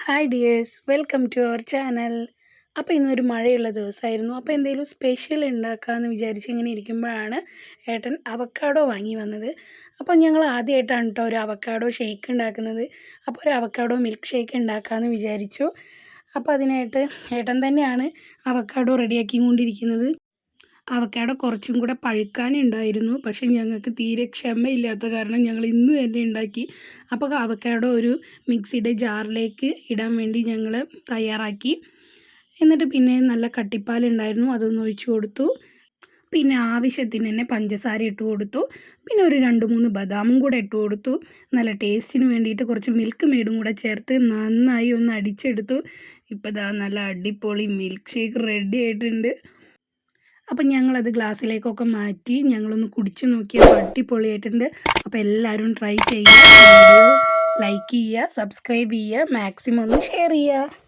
Hi dears, welcome to our channel. അപ്പോൾ ഇന്നൊരു മഴയുള്ള ദിവസമായിരുന്നു. അപ്പോൾ എന്തെങ്കിലും സ്പെഷ്യൽ ഉണ്ടാക്കാമെന്ന് വിചാരിച്ച് ഇങ്ങനെ ഇരിക്കുമ്പോഴാണ് ഏട്ടൻ അവക്കാഡോ വാങ്ങി വന്നത്. അപ്പോൾ ഞങ്ങൾ ആദ്യമായിട്ടാണ് കേട്ടോ ഒരു അവക്കാഡോ ഷേക്ക് ഉണ്ടാക്കുന്നത്. അപ്പോൾ ഒരു അവക്കാഡോ മിൽക്ക് ഷേക്ക് ഉണ്ടാക്കാമെന്ന് വിചാരിച്ചു. അപ്പോൾ അതിനായിട്ട് ഏട്ടൻ തന്നെയാണ് അവക്കാഡോ റെഡിയാക്കിക്കൊണ്ടിരിക്കുന്നത്. അവക്കാഡോ കുറച്ചും കൂടെ പഴുക്കാനുണ്ടായിരുന്നു, പക്ഷേ ഞങ്ങൾക്ക് തീരെ ക്ഷമയില്ലാത്ത കാരണം ഞങ്ങൾ ഇന്ന് തന്നെ ഉണ്ടാക്കി. അപ്പോൾ അവക്കാഡോ ഒരു മിക്സിയുടെ ജാറിലേക്ക് ഇടാൻ വേണ്ടി ഞങ്ങൾ തയ്യാറാക്കി. എന്നിട്ട് പിന്നെ നല്ല കട്ടിപ്പാലുണ്ടായിരുന്നു, അതൊന്ന് ഒഴിച്ചു കൊടുത്തു. പിന്നെ ആവശ്യത്തിന് തന്നെ പഞ്ചസാര ഇട്ട് കൊടുത്തു. പിന്നെ ഒരു 2-3 ബദാമും കൂടെ ഇട്ട് കൊടുത്തു. നല്ല ടേസ്റ്റിന് വേണ്ടിയിട്ട് കുറച്ച് മിൽക്ക് മെയ്ഡും കൂടെ ചേർത്ത് നന്നായി ഒന്ന് അടിച്ചെടുത്തു. ഇപ്പോൾ ഇതാ നല്ല അടിപൊളി മിൽക്ക് ഷേക്ക് റെഡി ആയിട്ടുണ്ട്. അപ്പം ഞങ്ങളത് ഗ്ലാസ്സിലേക്കൊക്കെ മാറ്റി ഞങ്ങളൊന്ന് കുടിച്ച് നോക്കിയപ്പോൾ അടിപൊളിയായിട്ടുണ്ട്. അപ്പോൾ എല്ലാവരും ട്രൈ ചെയ്യുക, വീഡിയോ ലൈക്ക് ചെയ്യുക, സബ്സ്ക്രൈബ് ചെയ്യുക, മാക്സിമം ഒന്ന് ഷെയർ ചെയ്യുക.